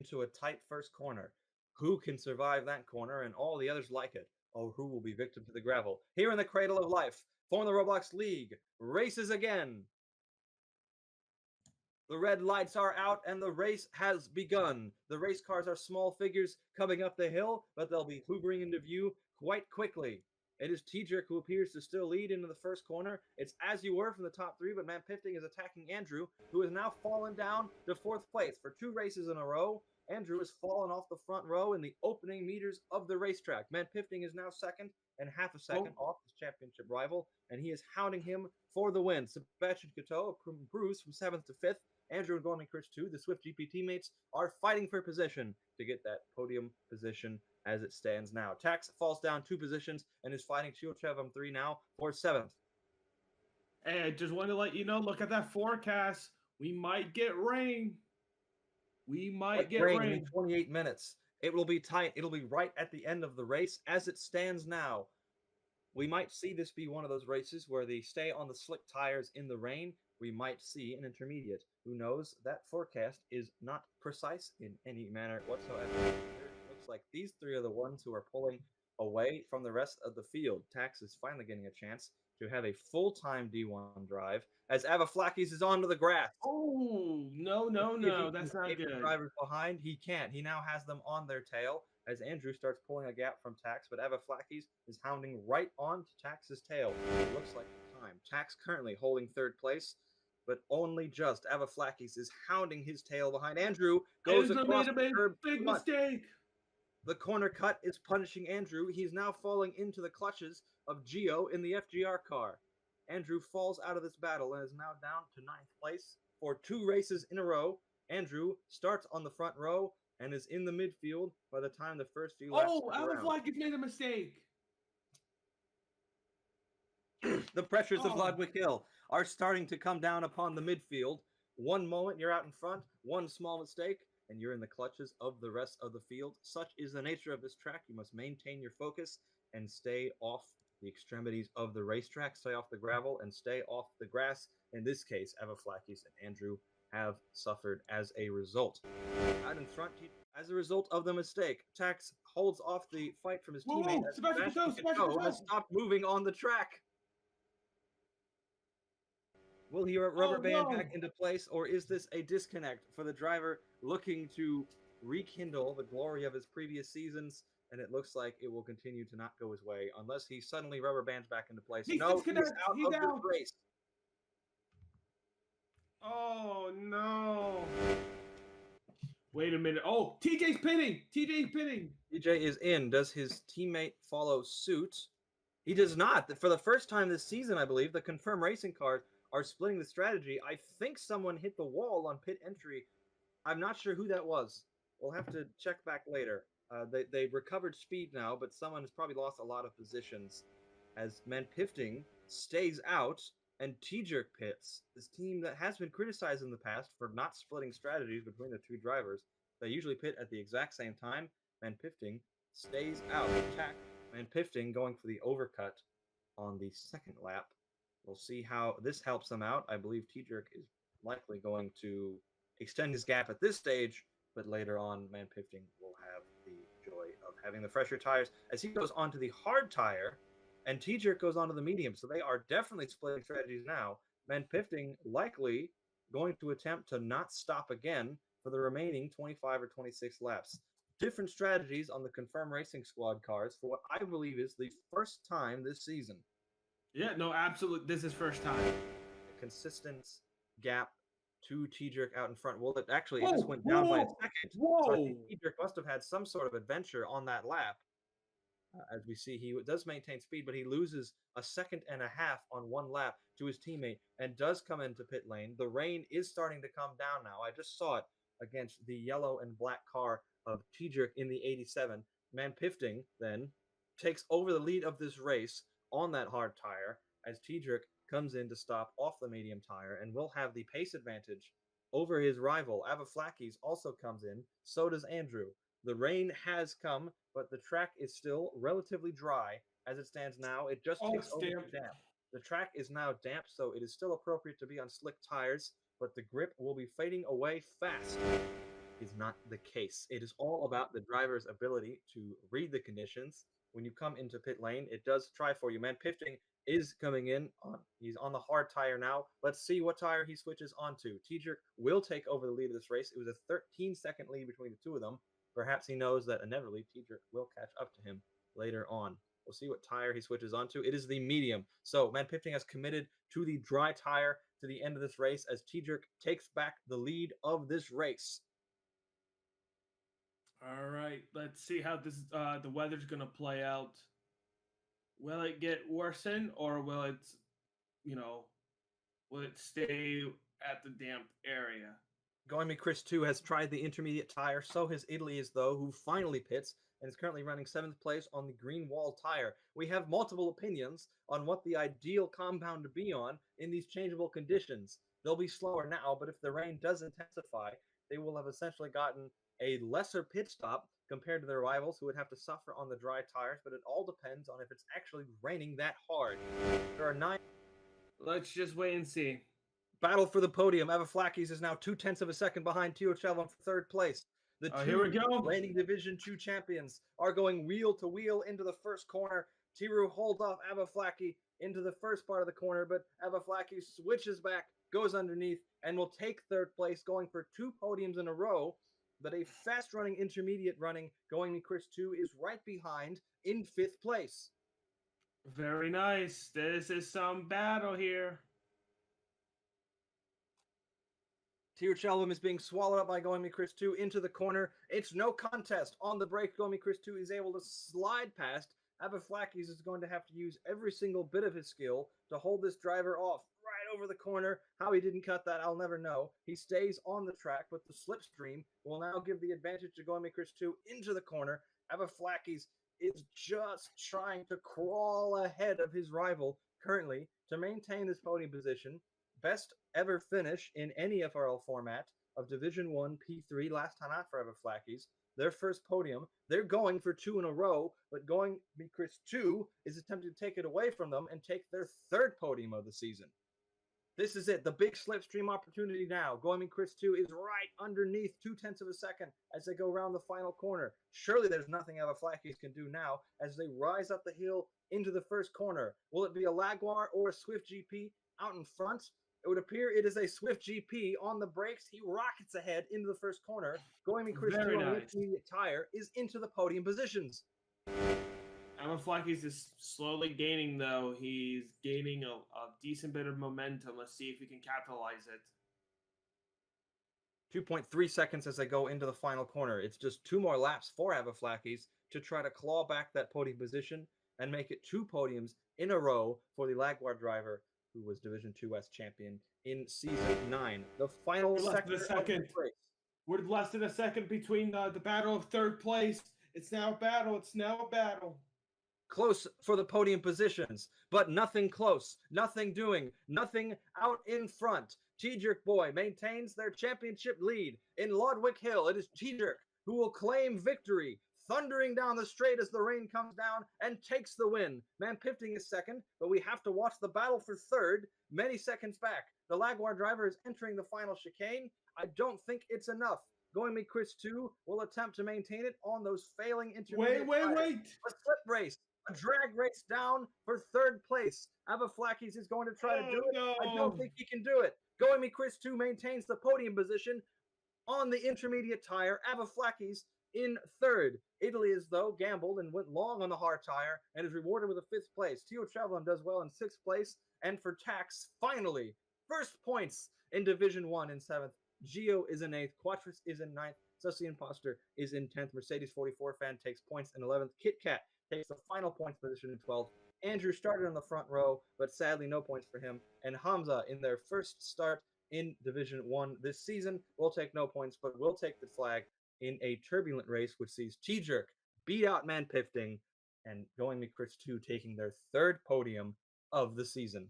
into a tight first corner. Who can survive that corner and all the others like it? Or who will be victim to the gravel? Here in the cradle of life, for the Roblox League, races again. The red lights are out and the race has begun. The race cars are small figures coming up the hill, but they'll be hoovering into view quite quickly. It is T-Jerk who appears to still lead into the first corner. It's As You Were from the top three, but Man Pifting is attacking Andrew, who has now fallen down to fourth place. For 2 races in a row, Andrew has fallen off the front row in the opening meters of the racetrack. Man Pifting is now second and half a second off his championship rival, and he is hounding him for the win. Sebastian Coteau improves from 7th to 5th. Andrew and Golden Chris 2, the Swift GP teammates, are fighting for position to get that podium position as it stands now. Tax falls down 2 positions and is fighting Chiochev 3 now for 7th. Hey, I just wanted to let you know, look at that forecast. We might get rain. We might get rain. In 28 minutes. It will be tight. It'll be right at the end of the race as it stands now. We might see this be one of those races where they stay on the slick tires in the rain. We might see an intermediate. Who knows? That forecast is not precise in any manner whatsoever. It looks like these 3 are the ones who are pulling away from the rest of the field. Tax is finally getting a chance to have a full-time D1 drive as Avaflakis is onto the grass. Oh, no, that's not good. Drivers behind, he can't. He now has them on their tail as Andrew starts pulling a gap from Tax, but Avaflakis is hounding right on to Tax's tail. It looks like time. Tax currently holding 3rd place, but only just. Avaflakis is hounding his tail behind. Andrew goes across the curb. Big mistake. The corner cut is punishing Andrew. He's now falling into the clutches of Gio in the FGR car. Andrew falls out of this battle and is now down to 9th place for 2 races in a row. Andrew starts on the front row and is in the midfield by the time the first few laps. Oh, Avaflakis made a mistake. The pressures of Lodwyk Hill are starting to come down upon the midfield. One moment you're out in front, one small mistake, and you're in the clutches of the rest of the field. Such is the nature of this track. You must maintain your focus and stay off the extremities of the racetrack, stay off the gravel, and stay off the grass. In this case, Avaflakis and Andrew have suffered as a result. Out in front, as a result of the mistake, Tax holds off the fight from his teammate. Sebastian Coteau has stopped moving on the track. Will he rubber band back into place, or is this a disconnect for the driver looking to rekindle the glory of his previous seasons? And it looks like it will continue to not go his way unless he suddenly rubber bands back into place. He's out of this race. Oh, no. Wait a minute. Oh, TJ's pinning. TJ is in. Does his teammate follow suit? He does not. For the first time this season, I believe, the Confirm Racing cars are splitting the strategy. I think someone hit the wall on pit entry. I'm not sure who that was. We'll have to check back later. They recovered speed now, but someone has probably lost a lot of positions as Man Pifting stays out and T-Jerk pits. This team that has been criticized in the past for not splitting strategies between the 2 drivers. They usually pit at the exact same time. Man Pifting stays out. Attack. Man Pifting going for the overcut on the 2nd lap. We'll see how this helps them out. I believe T-Jerk is likely going to extend his gap at this stage, but later on, Man Pifting will have the joy of having the fresher tires as he goes onto the hard tire, and T-Jerk goes onto the medium. So they are definitely splitting strategies now. Man Pifting likely going to attempt to not stop again for the remaining 25 or 26 laps. Different strategies on the Confirm Racing Squad cars for what I believe is the first time this season. Yeah, no, absolutely. This is first time. A consistent gap to T-Jerk out in front. Well, it just went down by a second. So I think T-Jerk must have had some sort of adventure on that lap. As we see, he does maintain speed, but he loses a 1.5 seconds on one lap to his teammate and does come into pit lane. The rain is starting to come down now. I just saw it against the yellow and black car of T-Jerk in the 87. Man Pifting then takes over the lead of this race on that hard tire as T-Jerk comes in to stop off the medium tire and will have the pace advantage over his rival. Avaflakis also comes in. So does Andrew. The rain has come, but the track is still relatively dry as it stands now. It just takes over damp. The track is now damp, so it is still appropriate to be on slick tires, but the grip will be fading away fast. is not the case. It is all about the driver's ability to read the conditions. When you come into pit lane, it does try for you. Man, Pifting is coming in. He's on the hard tire now. Let's see what tire he switches onto. Teacher will take over the lead of this race. It was a 13-second lead between the two of them. Perhaps he knows that inevitably Teacher will catch up to him later on. We'll see what tire he switches onto. It is the medium. So Man Pifting has committed to the dry tire to the end of this race as Teacher takes back the lead of this race. All right, let's see how this the weather's gonna play out. Will it get worsen or will it, you know, will it stay at the damp area? Going Me Chris 2 has tried the intermediate tire, so has Italy is though, who finally pits and is currently running 7th place on the green wall tire. We have multiple opinions on what the ideal compound to be on in these changeable conditions. They'll be slower now, but if the rain does intensify, they will have essentially gotten a lesser pit stop compared to their rivals who would have to suffer on the dry tires, but it all depends on if it's actually raining that hard. There are 9. Let's just wait and see. Battle for the podium. Avaflakis is now 0.2 of a second behind Tio Chelvan for 3rd place. The Here we go. reigning Division 2 champions are going wheel to wheel into the first corner. Tiru holds off Avaflaki into the first part of the corner, but Avaflaki switches back, goes underneath, and will take 3rd place, going for 2 podiums in a row. But a fast-running intermediate running Going Me Chris 2 is right behind in 5th place. Very nice. This is some battle here. Tio Chelvam is being swallowed up by Going Me Chris 2 into the corner. It's no contest. On the break, Going Me Chris 2 is able to slide past. Avaflakis is going to have to use every single bit of his skill to hold this driver off right over the corner. How he didn't cut that, I'll never know. He stays on the track, but the slipstream will now give the advantage to Going Me Chris 2 into the corner. Avaflakis is just trying to crawl ahead of his rival currently to maintain this podium position. Best ever finish in any FRL format of Division 1 P3 last time out for Avaflakis. Their first podium. They're going for 2 in a row, but Going Me Chris 2 is attempting to take it away from them and take their 3rd podium of the season. This is it, the big slipstream opportunity now. Going Me Chris 2 is right underneath 0.2 of a second as they go around the final corner. Surely there's nothing Avaflakis can do now as they rise up the hill into the first corner. Will it be a Lagwar or a Swift GP out in front? It would appear it is a Swift GP on the brakes. He rockets ahead into the first corner. Going Me Chris 2 on the intermediate tire is into the podium positions. Avaflakis is slowly gaining, though. He's gaining a decent bit of momentum. Let's see if we can capitalize it. 2.3 seconds as they go into the final corner. It's just 2 more laps for Avaflakis to try to claw back that podium position and make it 2 podiums in a row for the Lagwar driver, who was Division 2 West champion in Season 9. The final second. We're less than a second between the battle of 3rd place. It's now a battle. It's now a battle. Close for the podium positions, but nothing close, nothing doing, nothing out in front. T-Jerk Boy maintains their championship lead. In Lodwyk Hill, it is T-Jerk who will claim victory, thundering down the straight as the rain comes down and takes the win. Man Pifting is 2nd, but we have to watch the battle for 3rd many seconds back. The Lagwar driver is entering the final chicane. I don't think it's enough. Going Me Chris 2 will attempt to maintain it on those failing intermediate Wait. A slip race. A drag race down for 3rd place. Avaflakis is going to try to do it. No. I don't think he can do it. Going Me Chris 2 maintains the podium position on the intermediate tire. Avaflakis in 3rd. Italy is, though, gambled and went long on the hard tire and is rewarded with a 5th place. Tio Chelvan does well in 6th place. And for Tax, finally, 1st points in Division 1 in 7th. Gio is in 8th. Quattrus is in 9th. Sussy Imposter is in 10th. Mercedes 44 fan takes points in 11th. Kit Kat takes the final points position in 12th. Andrew started on the front row, but sadly no points for him. And Hamza, in their first start in Division 1 this season, will take no points, but will take the flag in a turbulent race, which sees T-Jerk beat out Man Pifting and Going Me Chris 2 taking their 3rd podium of the season.